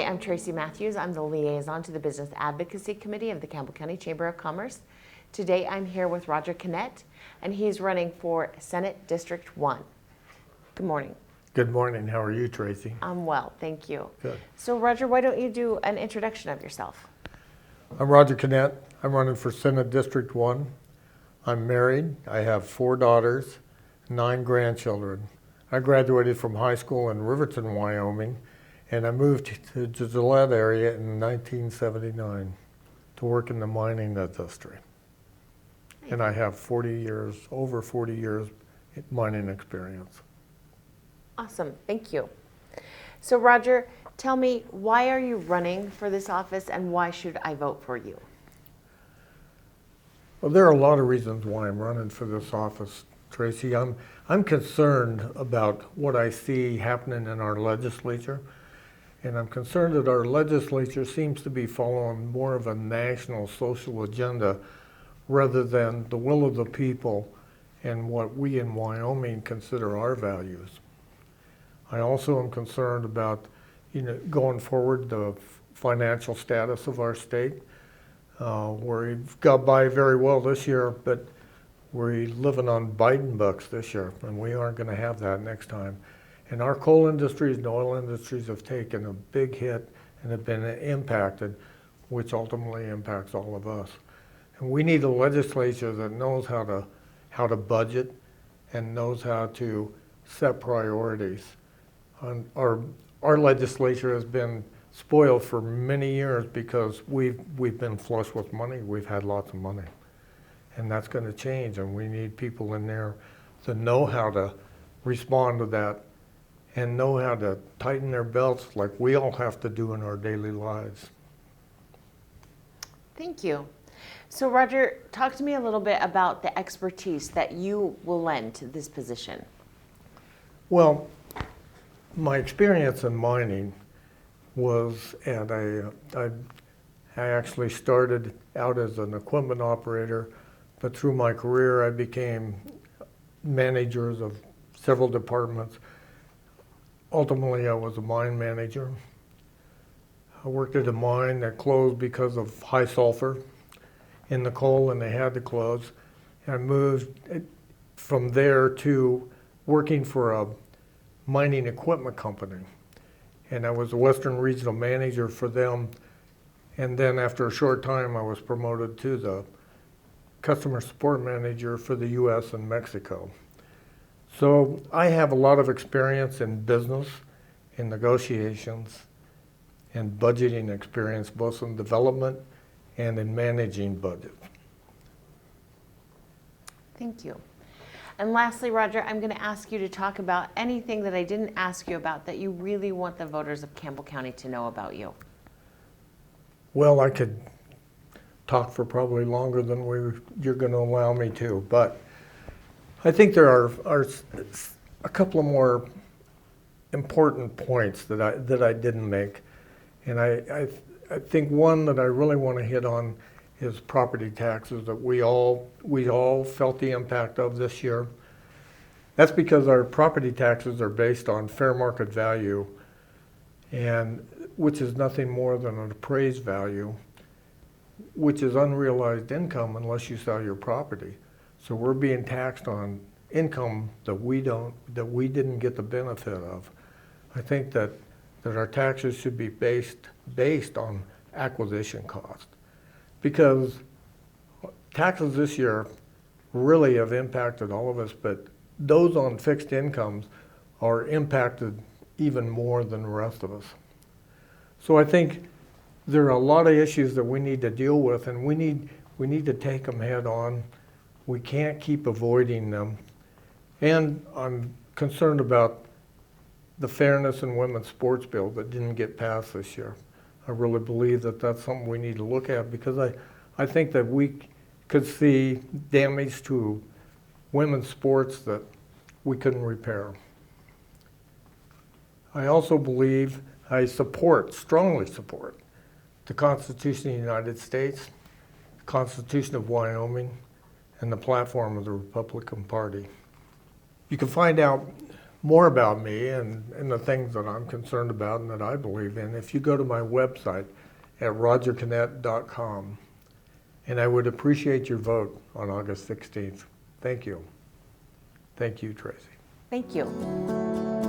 Hi, I'm Tracy Matthews. I'm the liaison to the Business Advocacy Committee of the Campbell County Chamber of Commerce. Today I'm here with Roger Connett, and he's running for Senate District 1. Good morning. Good morning. How are you, Tracy? I'm well, thank you. Good. So Roger, why don't you do an introduction of yourself? I'm Roger Connett. I'm running for Senate District 1. I'm married. I have 4 daughters, 9 grandchildren. I graduated from high school in Riverton, Wyoming, and I moved to the Gillette area in 1979 to work in the mining industry. And I have over 40 years mining experience. Awesome, thank you. So Roger, tell me, why are you running for this office and why should I vote for you? Well, there are a lot of reasons why I'm running for this office, Tracy. I'm concerned about what I see happening in our legislature. And I'm concerned that our legislature seems to be following more of a national social agenda rather than the will of the people and what we in Wyoming consider our values. I also am concerned about, going forward, the financial status of our state. We've got by very well this year, but we're living on Biden bucks this year, and we aren't going to have that next time. And our coal industries and oil industries have taken a big hit and have been impacted, which ultimately impacts all of us. And we need a legislature that knows how to budget and knows how to set priorities. Our legislature has been spoiled for many years because we've been flush with money. We've had lots of money. And that's going to change, and we need people in there that know how to respond to that and know how to tighten their belts like we all have to do in our daily lives. Thank you. So Roger, talk to me a little bit about the expertise that you will lend to this position. Well, my experience in mining was I actually started out as an equipment operator, but through my career I became managers of several departments. Ultimately, I was a mine manager. I worked at a mine that closed because of high sulfur in the coal, and they had to close. And I moved from there to working for a mining equipment company. And I was a Western Regional Manager for them. And then after a short time, I was promoted to the Customer Support Manager for the U.S. and Mexico. So I have a lot of experience in business, in negotiations, and budgeting experience, both in development and in managing budgets. Thank you. And lastly, Roger, I'm going to ask you to talk about anything that I didn't ask you about that you really want the voters of Campbell County to know about you. Well, I could talk for probably longer than you're going to allow me to, but I think there are a couple of more important points that I didn't make. And I think one that I really want to hit on is property taxes that we all felt the impact of this year. That's because our property taxes are based on fair market value, and which is nothing more than an appraised value, which is unrealized income unless you sell your property. So we're being taxed on income that we didn't get the benefit of. I think that our taxes should be based on acquisition cost, because taxes this year really have impacted all of us, but those on fixed incomes are impacted even more than the rest of us. So I think there are a lot of issues that we need to deal with, and we need to take them head on. We can't keep avoiding them. And I'm concerned about the fairness in women's sports bill that didn't get passed this year. I really believe that that's something we need to look at, because I think that we could see damage to women's sports that we couldn't repair. I also believe, strongly support, the Constitution of the United States, the Constitution of Wyoming, and the platform of the Republican Party. You can find out more about me and the things that I'm concerned about and that I believe in, if you go to my website at rogerconnett.com, and I would appreciate your vote on August 16th. Thank you. Thank you, Tracy. Thank you.